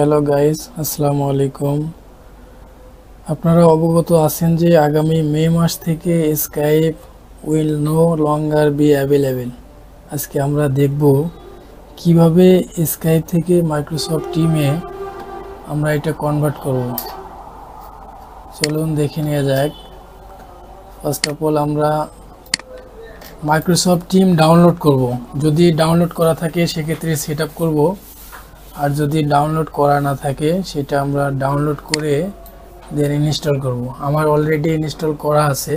Hello guys, আসসালামু আলাইকুম। আপনারা অবগত আছেন যে আগামী মে মাস থেকে Skype will no longer be available. আজকে আমরা দেখব কিভাবে স্কাইপ থেকে মাইক্রোসফট টিমে আমরা এটা কনভার্ট করব। চলুন দেখে নেওয়া যাক। ফার্স্ট অফ অল আমরা মাইক্রোসফট টিম ডাউনলোড করব। যদি ডাউনলোড করা থাকে সেক্ষেত্রে সেট আপ করব, আর যদি ডাউনলোড করা না থাকে সেটা আমরা ডাউনলোড করে দেন ইনস্টল করব। আমার অলরেডি ইনস্টল করা আছে।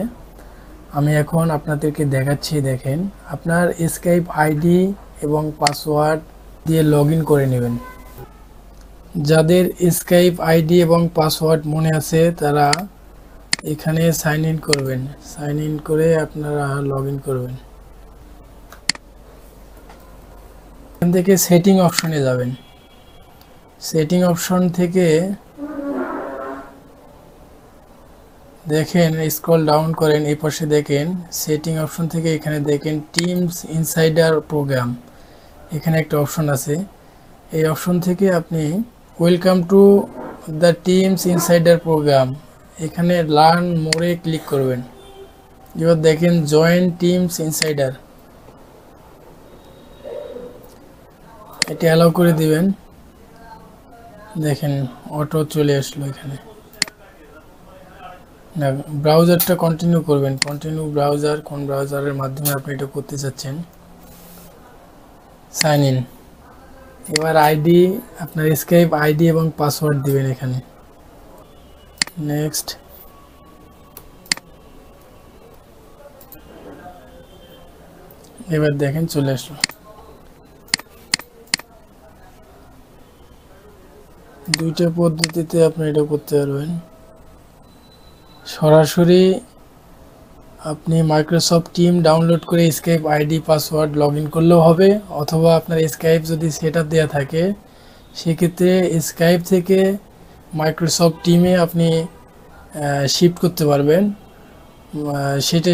আমি এখন আপনাদেরকে দেখাচ্ছি। দেখেন, আপনার স্কাইপ আইডি এবং পাসওয়ার্ড দিয়ে লগ ইন করে নেবেন। যাদের স্কাইপ আইডি এবং পাসওয়ার্ড মনে আছে তারা এখানে সাইন ইন করবেন। সাইন ইন করে আপনারা লগ ইন করবেন। এখান থেকে সেটিং অপশনে যাবেন। সেটিং অপশন থেকে দেখেন, স্ক্রল ডাউন করেন, এই পাশে দেখেন সেটিং অপশন থেকে এখানে দেখেন টিমস ইনসাইডার প্রোগ্রাম, এখানে একটা অপশন আছে। এই অপশন থেকে আপনি welcome to the Teams insider program, এখানে লার্ন মোরে ক্লিক করবেন। এবার দেখেন জয়েন টিমস ইনসাইডার, এটা অ্যালাউ করে দিবেন। দেখেন অটো চলে আসলো এখানে। না, ব্রাউজারটা কন্টিনিউ করবেন। কন্টিনিউ ব্রাউজার, কোন ব্রাউজারের মাধ্যমে আপনি এটা করতে চাচ্ছেন। Sign in. এবার আইডি, আপনার স্কাইপ আইডি এবং পাসওয়ার্ড দিবেন এখানে। নেক্সট। এবার দেখেন চলে আসলো। দুইটা পদ্ধতিতে আপনি এটা করতে পারবেন। সরাসরি আপনি মাইক্রোসফট টিম ডাউনলোড করে Skype ID password log in করলেও হবে, অথবা আপনার স্কাইপ যদি সেট আপ দেওয়া থাকে সেক্ষেত্রে স্কাইপ থেকে মাইক্রোসফট টিমে আপনি শিফট করতে পারবেন।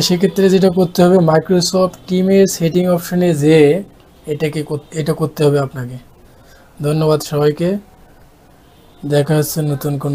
সেক্ষেত্রে যেটা করতে হবে, মাইক্রোসফট টিমের সেটিং অপশনে যেয়ে এটা করতে হবে আপনাকে। ধন্যবাদ সবাইকে। দেখা হচ্ছে নতুন কোন